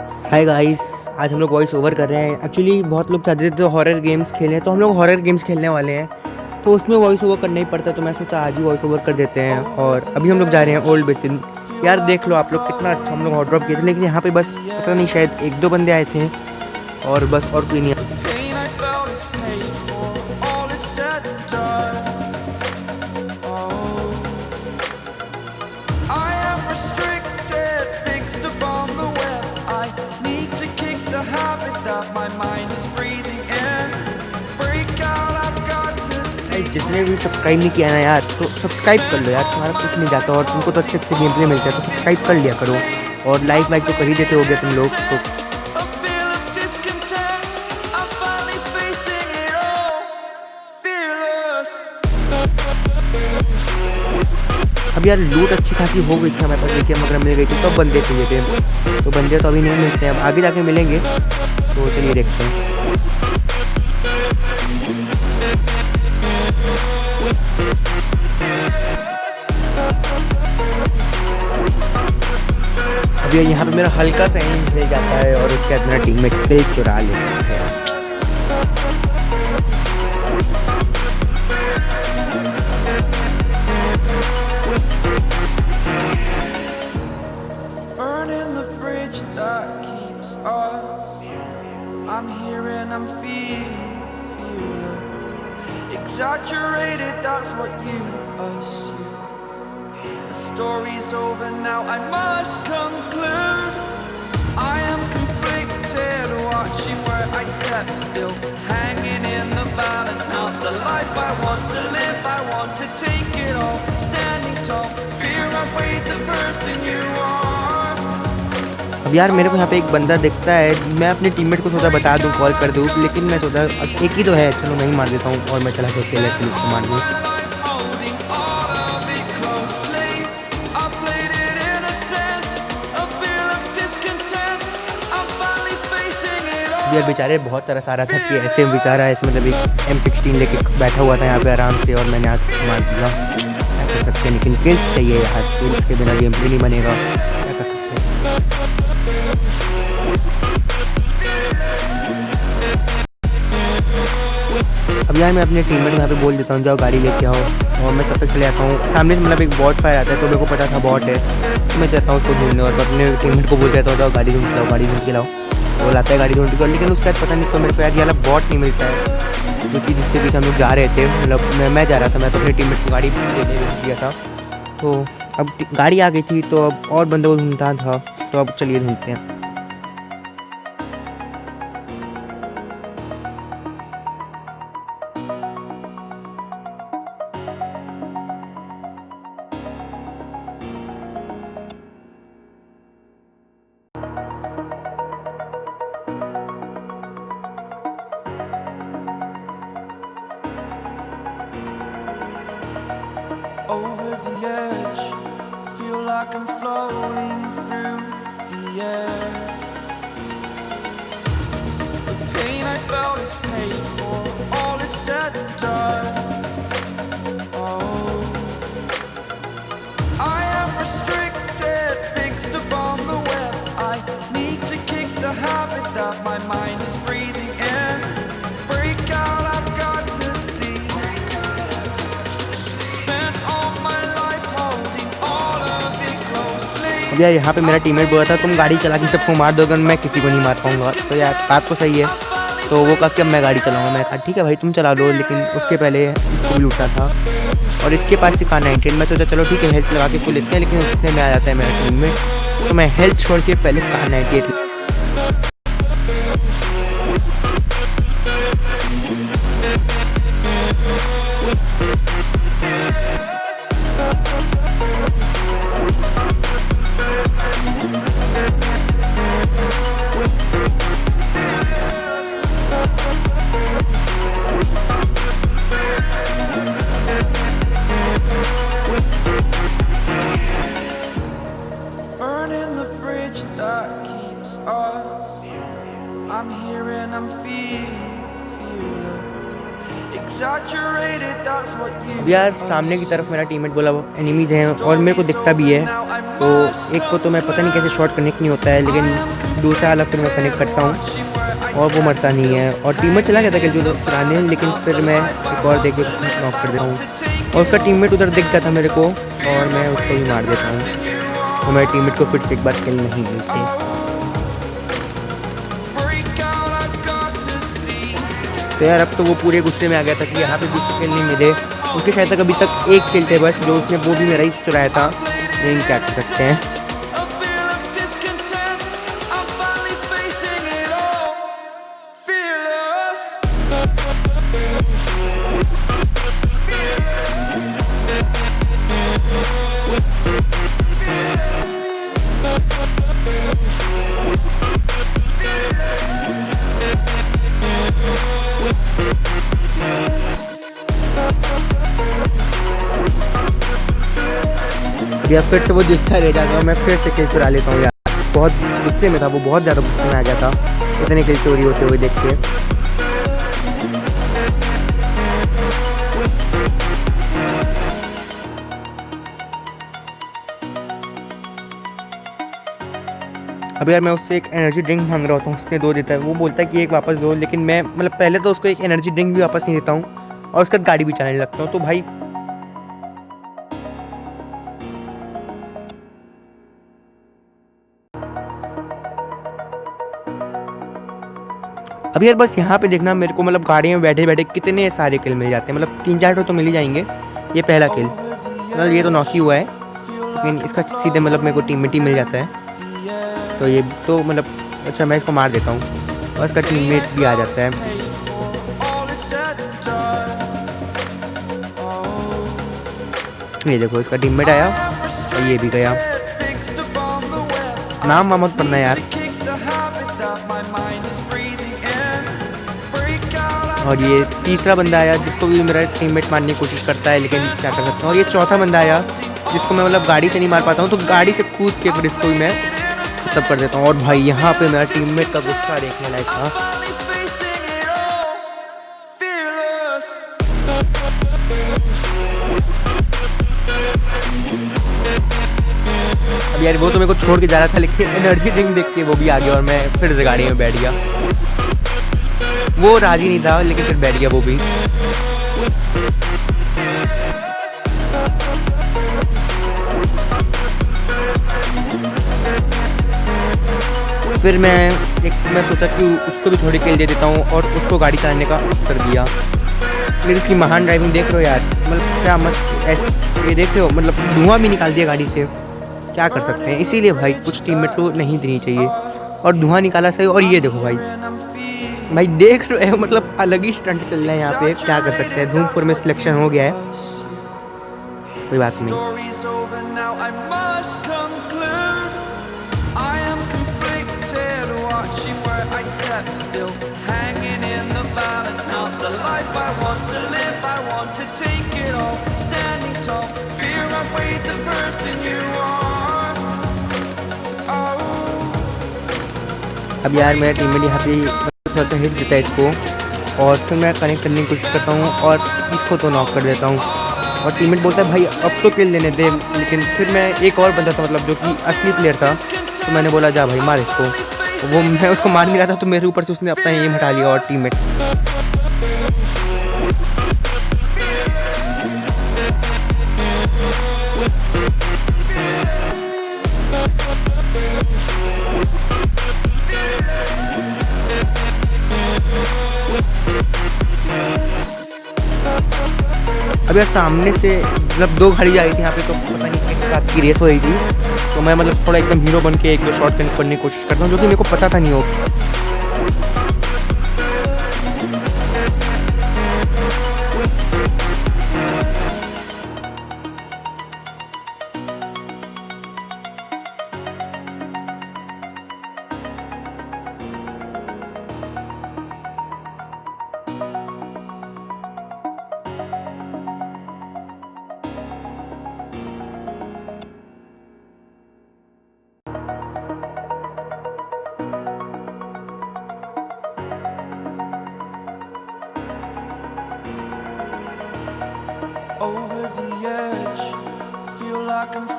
Hi guys. आज हम लोग वॉइस ओवर कर रहे हैं। एक्चुअली बहुत लोग चाहते थे हॉरर गेम्स खेलें, तो हम लोग हॉरर गेम्स खेलने वाले हैं। तो उसमें वॉइस ओवर करना ही पड़ता है, तो मैं सोचा आज ही वॉइस ओवर कर देते हैं। और अभी हम लोग जा रहे हैं ओल्ड बेसिन। यार देख लो आप लोग, कितना अच्छा हम लोग हॉट ड्रॉप किए थे, लेकिन यहाँ पे बस पता नहीं शायद एक दो बंदे आए थे और बस और कोई नहीं आया। जिसने भी सब्सक्राइब नहीं किया ना यार, तो सब्सक्राइब कर लो यार, तुम्हारा कुछ नहीं जाता और तुमको तो अच्छे अच्छे गेम प्ले मिलते हैं, तो सब्सक्राइब कर लिया करो। और लाइक वाइक तो कर ही देते हो गया तुम लोग तो। अब यार लूट अच्छी खासी हो गई थी हमारे पास, एटीएम वगैरह मिल गई थी, तो बंदे चाहिए थे। तो बंदे तो अभी नहीं मिलते हैं, अब आगे जाके मिलेंगे। तो चलिए देखते हैं। अभी यहाँ पे मेरा हल्का सा एम मिल जाता है और उसके बाद मेरा टीममेट किल चुरा लेता है। Burning the bridge that keeps us. I'm here and I'm feeling fearless. Exaggerated, that's what you assume. The story's over now, I must conclude. I am conflicted, watching where I step still, hanging in the balance. Not the life I want to live, I want to take it all. Standing tall, fear I weighed the person you are. अब यार मेरे को यहाँ पे एक बंदा दिखता है, मैं अपने टीममेट को सोचा बता दूँ, कॉल कर दूँ, लेकिन मैं सोचा अब एक ही तो है, चलो मैं ही मार देता हूँ और मैं चला के अकेले को मार दूँ। यार बेचारे बहुत तरस आ रहा था कि ऐसे बेचारा ऐसे मतलब एक M16 लेके बैठा हुआ था यहाँ पे आराम से, और मैंने आज मार दिया। क्या कर सकते हैं, लेकिन किल्स चाहिए यार, किल्स के बिना गेम प्ले नहीं बनेगा। क्या कर सकते हैं। अब यार मैं अपने टीममेट को यहाँ पे बोल देता हूँ जाओ गाड़ी लेके आओ, और मैं तब तक चले आता हूँ। सामने से मतलब एक बॉट फायर आता है, तो मेरे को पता था बॉट है, तो मैं चाहता हूँ उसको ढूंढने, और अपने टीममेट को बोल देता हूँ जाओ गाड़ी ढूंढ के लाओ, गाड़ी ढूंढ के लाओ। वो लाता है गाड़ी ढूंढ के, लेकिन उसके बाद पता नहीं तो मेरे को यार ये वाला बॉट नहीं मिलता है, क्योंकि जिसके बीच हम लोग जा रहे थे, मतलब मैं जा रहा था, मैं तो अपने टीममेट को गाड़ी देने दिया था। तो अब गाड़ी आ गई थी, तो अब और बंदों को ढूंढता था, तो अब चलिए ढूंढते हैं। Over the edge, feel like I'm floating through the air. The pain I felt is paid for, all is said and done. Oh, I am restricted, fixed upon the web. I need to kick the habit that my mind is breathing in. Break out, I've got to see. अब यार यहाँ पे मेरा teammate बोला था तुम गाड़ी चला के सबको मार दोगे, मैं किसी को नहीं मार पाऊंगा। तो यार बात तो सही है, तो वो कहा कि अब मैं गाड़ी चलाऊंगा। मैं कहा ठीक है भाई तुम चला लो, लेकिन उसके पहले इसको भी लूटा था, और इसके पास थी कार 98। मैं सोचा चलो ठीक है हेल्थ लगा के इसको लेते हैं, लेकिन उसने में आ जाता है मेरा टीम में, तो मैं हेल्थ छोड़ के पहले car 98। Burning the bridge that keeps us. I'm here and I'm feeling fearless. Exaggerated, that's what you अब यार सामने की तरफ मेरा टीममेट बोला वो एनिमीज हैं और मेरे को दिखता भी है, तो एक को तो मैं पता नहीं कैसे शॉट कनेक्ट नहीं होता है, लेकिन दूसरा वाला फिर मैं कनेक्ट करता हूँ और वो मरता नहीं है। और टीममेट चला गया था किल चुराने, लेकिन फिर मैं एक और देख के नॉक कर देता हूँ और उसका टीममेट उधर दिख गया था मेरे को और मैं उसको भी मार देता हूँ और मेरे टीममेट को फिर से एक बार किल नहीं मिलती। तो यार अब तो वो पूरे गुस्से में आ गया था कि यहाँ पे भी किल नहीं मिले। उसके शायद तक अभी तक एक किल थे बस, जो उसने वो भी मेरा ही चुराया था, लेकिन क्या कर सकते हैं। यार फिर से वो दिखता रह जाता है, मैं फिर से किल चुरा लेता हूँ यार। बहुत गुस्से में था वो, बहुत ज़्यादा गुस्से में आ गया था इतने किल चोरी होते हुए देख के। अब यार मैं उससे एक एनर्जी ड्रिंक मांग रहा होता हूँ, उसने 2 देता है, वो बोलता है कि एक वापस दो, लेकिन मैं मतलब पहले तो उसको एक एनर्जी ड्रिंक भी वापस नहीं देता हूँ और उसका गाड़ी भी चलाने लगता हूँ। तो भाई अब यार बस यहाँ पे देखना मेरे को, मतलब गाड़ी में बैठे बैठे कितने सारे किल मिल जाते हैं, मतलब 3-4 तो मिल ही जाएंगे। ये पहला किल, मतलब ये तो नॉक ही हुआ है, लेकिन इसका सीधे मतलब मेरे को टीममेट ही मिल जाता है। तो ये तो मतलब अच्छा मैं इसको मार देता हूँ और इसका टीममेट भी आ जाता है। ये देखो इसका टीममेट आया और ये भी गया। नाम मत पढ़ना यार। और ये तीसरा बंदा आया जिसको भी मेरा टीममेट मारने की कोशिश करता है, लेकिन क्या कर सकता हूँ। और ये चौथा बंदा आया जिसको मैं मतलब गाड़ी से नहीं मार पाता हूँ, तो गाड़ी से कूद के फिर इसको भी मैं सब कर देता हूँ। और भाई यहाँ पे मेरा टीममेट का गुस्सा देखने लायक था। अब यार वो तो मेरे को छोड़ के जा रहा था, लेकिन एनर्जी ड्रिंक देख के वो भी आ गया और मैं फिर से गाड़ी में बैठ गया। वो राजी नहीं था, लेकिन फिर बैठ गया वो भी। फिर मैं सोचा कि उसको भी थोड़ी किल दे देता हूँ और उसको गाड़ी चलाने का अवसर दिया। फिर इसकी महान ड्राइविंग देख रहे हो यार, मतलब क्या मस्त ये देख रहे हो, मतलब धुआं भी निकाल दिया गाड़ी से। क्या कर सकते हैं, इसीलिए भाई कुछ टीममेट को नहीं देनी चाहिए और धुआं निकाला सही। और ये देखो भाई देख रहे हो, मतलब अलग ही स्टंट चल रहे हैं यहाँ पे। क्या कर सकते हैं, धूमपुर में सिलेक्शन हो गया है, कोई बात नहीं। अब यार मेरा टीममेट यहाँ पे सोचता हिट देता है इसको और फिर मैं कनेक्ट करने की कोशिश करता हूँ और इसको तो नॉक कर देता हूँ। और टीममेट बोलता है भाई अब तो किल लेने दे, लेकिन फिर मैं एक और बंदा था मतलब जो कि असली प्लेयर था, तो मैंने बोला जा भाई मार इसको। वो मैं उसको मार नहीं रहा था, तो मेरे ऊपर से उसने अपना एम हटा लिया और टीममेट। अब यार सामने से मतलब 2 गाड़ी आई थी यहाँ पे, तो पता नहीं किस बात की रेस हो रही थी, तो मैं मतलब थोड़ा एकदम हीरो बन के 1-2 शॉट कनेक्ट करने की कोशिश करता हूँ, जो कि मेरे को पता था नहीं हो।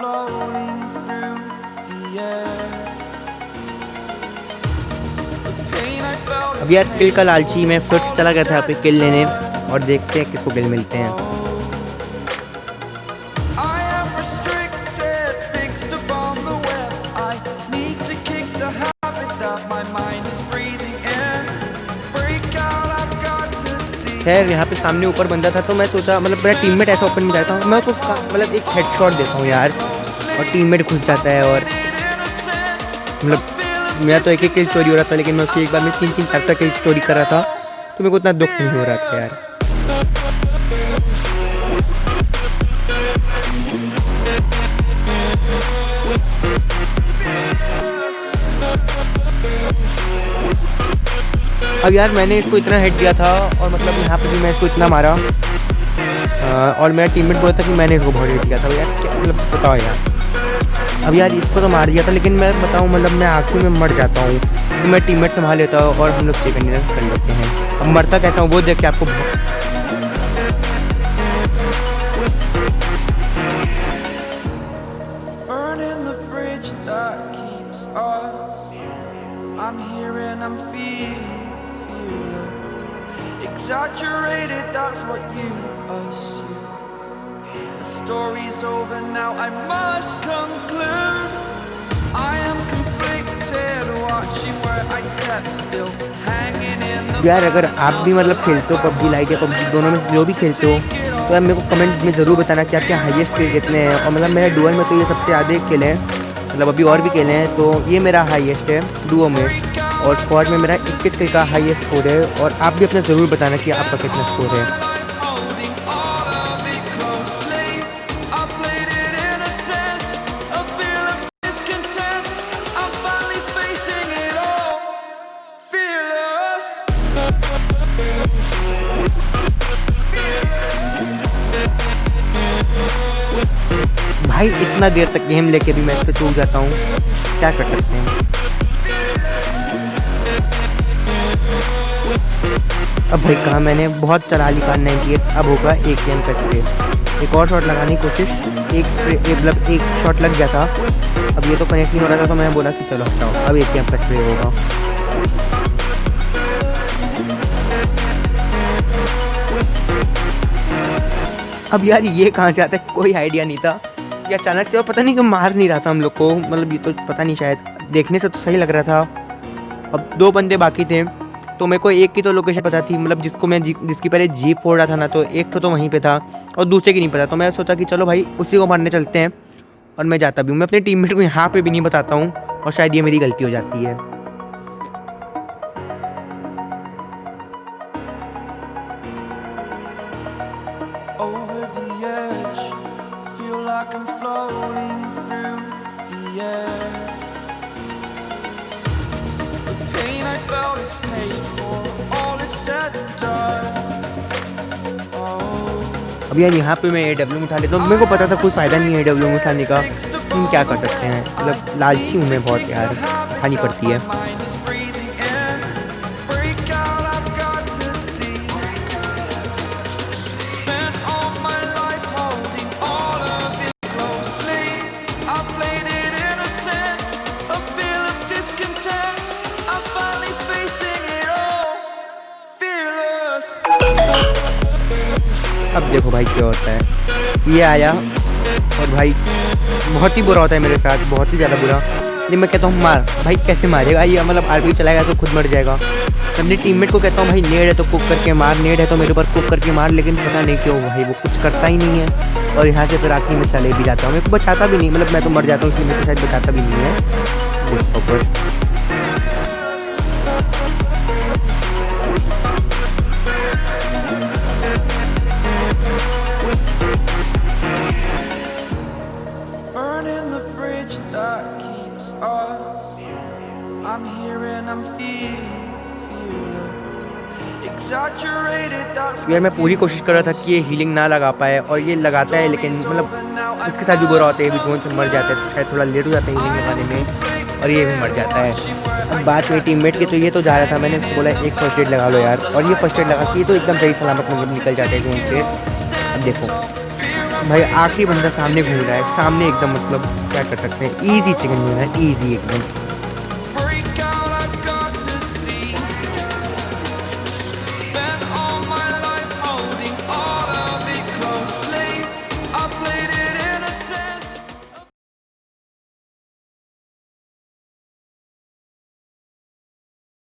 floating through the air. The pain I felt अब यार किल का लालची मैं फिर से चला गया था यहाँ पे किल लेने और देखते हैं किसको किल मिलते हैं। I am restricted, fixed upon the web. I need to kick the habit that my mind is breathing in. Break out, I've got to see. खैर यहाँ पे सामने ऊपर बंदा था तो मैं सोचा मतलब मेरा टीममेट ऐसा ओपन में जाता हूँ, मैं उसको मतलब एक हेडशॉट देता हूँ यार और टीममेट घुस जाता है और मतलब मेरा तो एक किल चोरी हो रहा था लेकिन मैं उसकी एक बार में 3-3 4 किल चोरी कर रहा था तो मेरे को इतना दुख नहीं हो रहा था यार। अब यार मैंने इसको इतना हिट दिया था और मतलब यहाँ पे भी मैं इसको इतना मारा और मेरा टीममेट बोला था कि मैंने इसको बहुत हिट दिया था यार, क्या मतलब बताओ यार। अब यार इसको तो मार दिया था लेकिन मैं बताऊँ मतलब मैं आखिर में मर जाता हूँ तो मैं टीममेट संभाल लेता हूँ और हम लोग चिकन डिनर कर लेते हैं। अब मरता कहता हूँ वो देख के आपको Burning the bridge that keeps us. I'm here and I'm feeling fearless. Exaggerated, that's what you assume. The story's over now, I must conclude. I am conflicted, watching where I step still, hanging in the यार अगर आप भी मतलब खेलते हो PUBG light या PUBG दोनों में जो भी खेलते हो तो यार मेरे को कमेंट में ज़रूर बताना कि आपके हाईएस्ट किल कितने हैं। और मतलब मेरा डुअल में तो ये सबसे ज़्यादा किल है, मतलब अभी और भी खेले हैं तो ये मेरा हाईएस्ट है डुओ में और स्क्वाड में मेरा 21 किल का हाईएस्ट स्कोर है। और आप भी अपना ज़रूर बताना कि आपका कितना स्कोर है। holding all of it closely. I played it innocent, a feel of discontent. I'm finally facing it all, fearless. भाई इतना देर तक गेम लेके भी मैं इस पर चूक जाता हूँ, क्या कर सकते हैं। अब भाई कहा मैंने बहुत चला ली कान 98, अब होगा एक गेम का स्प्रे। एक और शॉट लगाने की कोशिश, मतलब एक शॉट लग गया था, अब ये तो कनेक्ट नहीं हो रहा था तो मैंने बोला कि चलो हटाओ अब एक गेम का स्प्रे होगा। अब यार ये कहाँ से आता है कोई आइडिया नहीं था, या अचानक से और पता नहीं क्यों मार नहीं रहा था हम लोग को, मतलब ये तो पता नहीं, शायद देखने से तो सही लग रहा था। अब 2 बंदे बाकी थे तो मेरे को एक की तो लोकेशन पता थी, मतलब जिसकी पहले जीप फोड़ रहा था ना तो एक तो वहीं पे था और दूसरे की नहीं पता, तो मैं सोचा कि चलो भाई उसी को मारने चलते हैं। और मैं जाता भी हूँ, मैं अपने टीममेट को यहाँ पे भी नहीं बताता हूँ और शायद ये मेरी गलती हो जाती है। Over the edge, feel like I'm floating through the air. The pain I felt is paid for, all is said and done. Oh, अब यार यहाँ पे मैं AW उठा लेता हूँ, मेरे को पता था कोई फ़ायदा नहीं है AW उठाने का, तुम क्या कर सकते हैं, मतलब लालची हूँ मैं बहुत यार, उठानी पड़ती है। mind is breathing in. Break out, I've got to see. Spent all my life holding all of it closely. I played it innocent, a feel of discontent. I'm finally facing it all, fearless. अब देखो भाई क्या होता है, ये आया और भाई बहुत ही बुरा होता है मेरे साथ, बहुत ही ज़्यादा बुरा। लेकिन मैं कहता हूँ मार, भाई कैसे मारेगा ये, मतलब आरपी चलाएगा तो खुद मर जाएगा। मैं अपने टीममेट को कहता हूँ भाई नेड है तो कुक करके मार, नेड है तो मेरे ऊपर कुक करके मार, लेकिन पता नहीं क्यों भाई वो कुछ करता ही नहीं है। और यहाँ से फिर आखिर में चले भी जाता हूँ, मेरे को बचाता भी नहीं, मतलब मैं तो मर जाता हूँ इसलिए मेरे को शायद बचाता भी नहीं है। देखो Burning the bridge that keeps us. I'm here and I'm feeling fearless. Exaggerated, that's यार मैं पूरी कोशिश कर रहा था कि ये हीलिंग ना लगा पाए और ये लगाता है, लेकिन मतलब उसके साथ भी बुरा होता है, भी जोन से मर जाता है तो शायद थोड़ा लेट हो जाता है हीलिंग लगाने में और ये भी मर जाता है। अब बात मेरी टीममेट की, तो ये तो जा रहा था, मैंने उसको बोला एक फर्स्ट एड लगा लो यार, और ये फर्स्ट एड लगा के ये तो एकदम सही सलामत मतलब निकल जाते हैं जोन से। अब देखो भाई आखिरी बंदा सामने घूम रहा है, सामने एकदम, मतलब क्या कर सकते हैं, ईजी चिकन डिनर, ईजी एकदम।